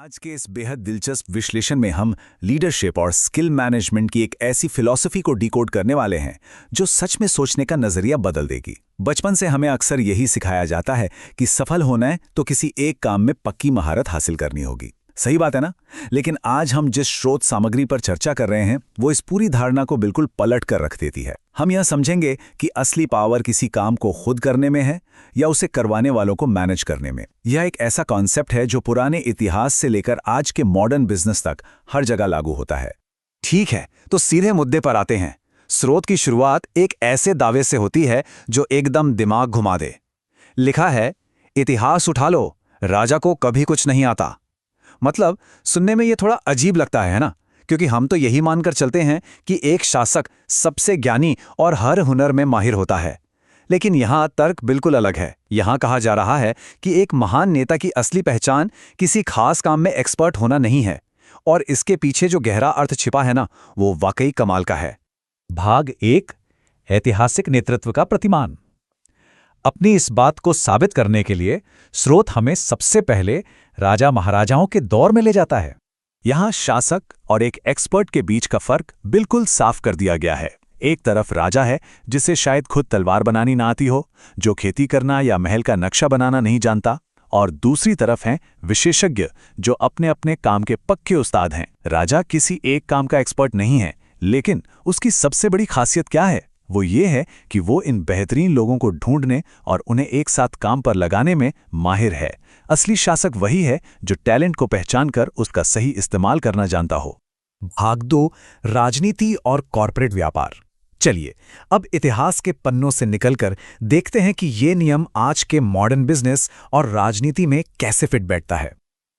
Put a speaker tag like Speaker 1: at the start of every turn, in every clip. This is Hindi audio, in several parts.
Speaker 1: आज के इस बेहद दिलचस्प विश्लेषण में हम लीडरशिप और स्किल मैनेजमेंट की एक ऐसी फिलॉसफी को डिकोड करने वाले हैं जो सच में सोचने का नजरिया बदल देगी। बचपन से हमें अक्सर यही सिखाया जाता है कि सफल होना है तो किसी एक काम में पक्की महारत हासिल करनी होगी। सही बात है ना? लेकिन आज हम जिस स्रोत सामग्री पर चर्चा कर रहे हैं वो इस पूरी धारणा को बिल्कुल पलट कर रख देती है। हम यह समझेंगे कि असली पावर किसी काम को खुद करने में है या उसे करवाने वालों को मैनेज करने में। यह एक ऐसा कॉन्सेप्ट है जो पुराने इतिहास से लेकर आज के मॉडर्न बिजनेस तक हर जगह लागू होता है।
Speaker 2: ठीक है, तो सीधे मुद्दे पर आते हैं। स्रोत की शुरुआत एक ऐसे दावे से होती है जो एकदम दिमाग घुमा दे। लिखा है, इतिहास उठा लो, राजा को कभी कुछ नहीं आता। मतलब सुनने में ये थोड़ा अजीब लगता है ना? क्योंकि हम तो यही मानकर चलते हैं कि एक शासक सबसे ज्ञानी और हर हुनर में माहिर होता है। लेकिन यहाँ तर्क बिल्कुल अलग है। यहाँ कहा जा रहा है कि एक महान नेता की असली पहचान किसी खास काम में एक्सपर्ट होना नहीं है, और इसके पीछे जो गहरा अर्थ छिपा है ना, वो वाकई कमाल का है।
Speaker 3: भाग 1, ऐतिहासिक नेतृत्व का प्रतिमान। अपनी इस बात को साबित करने के लिए स्रोत हमें सबसे पहले राजा महाराजाओं के दौर में ले जाता है।
Speaker 1: यहाँ शासक और एक एक्सपर्ट के बीच का फर्क बिल्कुल साफ कर दिया गया है। एक तरफ राजा है जिसे शायद खुद तलवार बनानी ना आती हो, जो खेती करना या महल का नक्शा बनाना नहीं जानता, और दूसरी तरफ हैं विशेषज्ञ जो अपने अपने काम के पक्के उस्ताद हैं। राजा किसी एक काम का एक्सपर्ट नहीं है, लेकिन उसकी सबसे बड़ी खासियत क्या है? वो ये है कि वो इन बेहतरीन लोगों को ढूंढने और उन्हें एक साथ काम पर लगाने में माहिर है। असली शासक वही है जो टैलेंट को पहचान कर उसका सही इस्तेमाल करना जानता हो।
Speaker 3: भाग 2, राजनीति और कॉर्पोरेट व्यापार। चलिए अब इतिहास के पन्नों से निकलकर देखते हैं कि ये नियम आज के मॉडर्न बिजनेस और राजनीति में कैसे फिट बैठता है।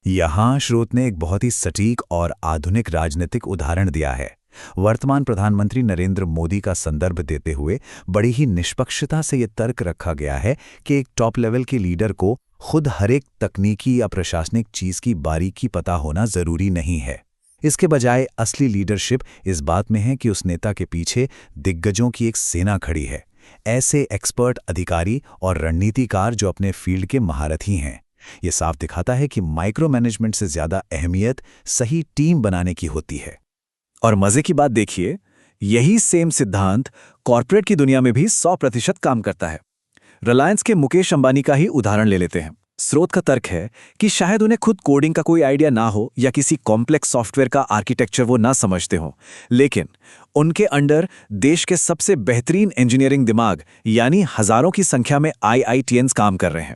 Speaker 1: यहाँ स्रोत ने एक बहुत ही सटीक और आधुनिक राजनीतिक उदाहरण दिया है। वर्तमान प्रधानमंत्री नरेंद्र मोदी का संदर्भ देते हुए बड़ी ही निष्पक्षता से यह तर्क रखा गया है कि एक टॉप लेवल के लीडर को खुद हर एक तकनीकी या प्रशासनिक चीज की बारीकी पता होना जरूरी नहीं है। इसके बजाय असली लीडरशिप इस बात में है कि उस नेता के पीछे दिग्गजों की एक सेना खड़ी है, ऐसे एक्सपर्ट अधिकारी और रणनीतिकार जो अपने फील्ड के महारथी हैं। ये साफ दिखाता है कि माइक्रो मैनेजमेंट से ज्यादा अहमियत सही टीम बनाने की होती है।
Speaker 2: और मजे की बात देखिए, यही सेम सिद्धांत कॉर्पोरेट की दुनिया में भी 100% काम करता है। रिलायंस के मुकेश अंबानी का ही उदाहरण ले लेते हैं। स्रोत का तर्क है कि शायद उन्हें खुद कोडिंग का कोई आइडिया ना हो या किसी कॉम्प्लेक्स सॉफ्टवेयर का आर्किटेक्चर वो ना समझते हो, लेकिन उनके अंडर देश के सबसे बेहतरीन इंजीनियरिंग दिमाग यानी हजारों की संख्या में IITians काम कर रहे हैं।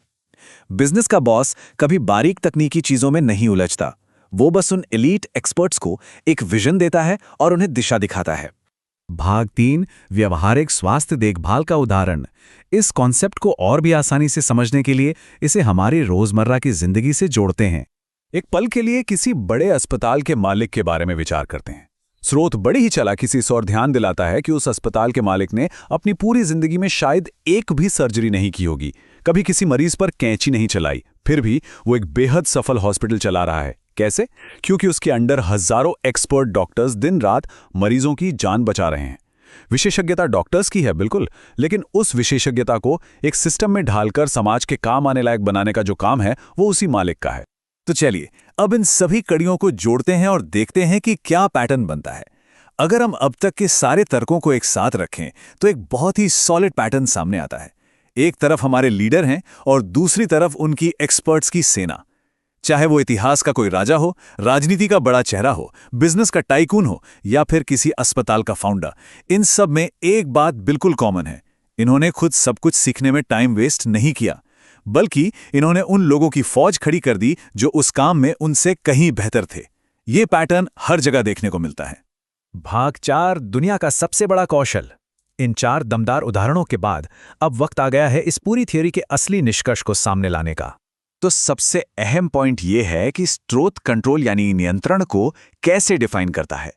Speaker 2: बिजनेस का बॉस कभी बारीक तकनीकी चीजों में नहीं उलझता, वो बस उन एलीट एक्सपर्ट्स को एक विजन देता है और उन्हें दिशा दिखाता है।
Speaker 3: भाग 3, व्यवहारिक स्वास्थ्य देखभाल का उदाहरण। इस कॉन्सेप्ट को और भी आसानी से समझने के लिए इसे हमारी रोजमर्रा की जिंदगी से जोड़ते हैं।
Speaker 1: एक पल के लिए किसी बड़े अस्पताल के मालिक के बारे में विचार करते हैं। स्रोत बड़ी ही चालाकी से और ध्यान दिलाता है कि उस अस्पताल के मालिक ने अपनी पूरी जिंदगी में शायद एक भी सर्जरी नहीं की होगी, कभी किसी मरीज पर कैंची नहीं चलाई, फिर भी वो एक बेहद सफल हॉस्पिटल चला रहा है। कैसे? क्योंकि उसके अंडर हजारों एक्सपर्ट डॉक्टर्स दिन रात मरीजों की जान बचा रहे हैं। विशेषज्ञता डॉक्टर्स की है बिल्कुल, लेकिन उस विशेषज्ञता को एक सिस्टम में ढालकर समाज के काम आने लायक बनाने का जो काम है वो उसी मालिक का है। तो चलिए अब इन सभी कड़ियों को जोड़ते हैं और देखते हैं कि क्या पैटर्न बनता है। अगर हम अब तक के सारे तर्कों को एक साथ रखें तो एक बहुत ही सॉलिड पैटर्न सामने आता है। एक तरफ हमारे लीडर हैं और दूसरी तरफ उनकी एक्सपर्ट्स की सेना। चाहे वो इतिहास का कोई राजा हो, राजनीति का बड़ा चेहरा हो, बिजनेस का टाइकून हो या फिर किसी अस्पताल का फाउंडर, इन सब में एक बात बिल्कुल कॉमन है। इन्होंने खुद सब कुछ सीखने में टाइम वेस्ट नहीं किया, बल्कि इन्होंने उन लोगों की फौज खड़ी कर दी जो उस काम में उनसे कहीं बेहतर थे। ये पैटर्न हर जगह देखने को मिलता है।
Speaker 3: भाग 4, दुनिया का सबसे बड़ा कौशल। इन 4 दमदार उदाहरणों के बाद अब वक्त आ गया है इस पूरी थ्योरी के असली निष्कर्ष को सामने लाने का।
Speaker 2: तो सबसे अहम पॉइंट ये है कि स्रोत कंट्रोल यानी नियंत्रण को कैसे डिफाइन करता है।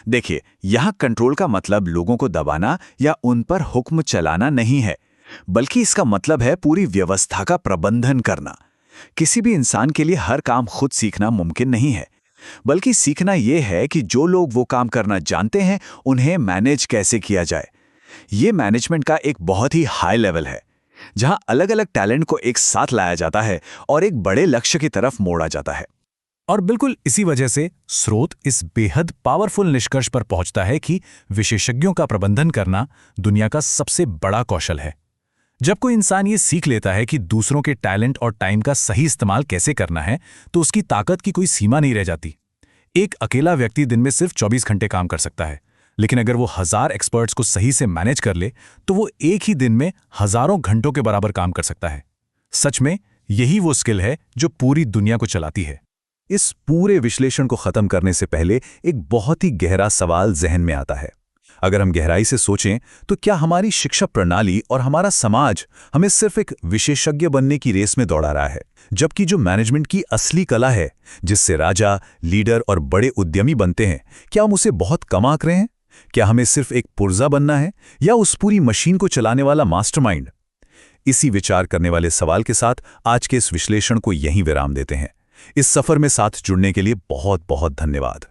Speaker 2: देखिए, यहां कंट्रोल का मतलब लोगों को दबाना या उन पर हुक्म चलाना नहीं है, बल्कि इसका मतलब है पूरी व्यवस्था का प्रबंधन करना। किसी भी इंसान के लिए हर काम खुद सीखना मुमकिन नहीं है, बल्कि सीखना यह है कि जो लोग वो काम करना जानते हैं उन्हें मैनेज कैसे किया जाए। ये मैनेजमेंट का एक बहुत ही हाई लेवल है, जहां अलग अलग टैलेंट को एक साथ लाया जाता है और एक बड़े लक्ष्य की तरफ मोड़ा जाता है।
Speaker 3: और बिल्कुल इसी वजह से स्रोत इस बेहद पावरफुल निष्कर्ष पर पहुंचता है कि विशेषज्ञों का प्रबंधन करना दुनिया का सबसे बड़ा कौशल है। जब कोई इंसान ये सीख लेता है कि दूसरों के टैलेंट और टाइम का सही इस्तेमाल कैसे करना है, तो उसकी ताकत की कोई सीमा नहीं रह जाती। एक अकेला व्यक्ति दिन में सिर्फ 24 घंटे काम कर सकता है, लेकिन अगर वो 1000 एक्सपर्ट्स को सही से मैनेज कर ले तो वो एक ही दिन में हजारों घंटों के बराबर काम कर सकता है। सच में यही वो स्किल है जो पूरी दुनिया को चलाती है।
Speaker 1: इस पूरे विश्लेषण को खत्म करने से पहले एक बहुत ही गहरा सवाल जहन में आता है। अगर हम गहराई से सोचें तो क्या हमारी शिक्षा प्रणाली और हमारा समाज हमें सिर्फ एक विशेषज्ञ बनने की रेस में दौड़ा रहा है, जबकि जो मैनेजमेंट की असली कला है, जिससे राजा, लीडर और बड़े उद्यमी बनते हैं, क्या हम उसे बहुत कम आंक रहे हैं? क्या हमें सिर्फ एक पुर्जा बनना है या उस पूरी मशीन को चलाने वाला मास्टरमाइंड? इसी विचार करने वाले सवाल के साथ आज के इस विश्लेषण को यहीं विराम देते हैं। इस सफर में साथ जुड़ने के लिए बहुत बहुत धन्यवाद।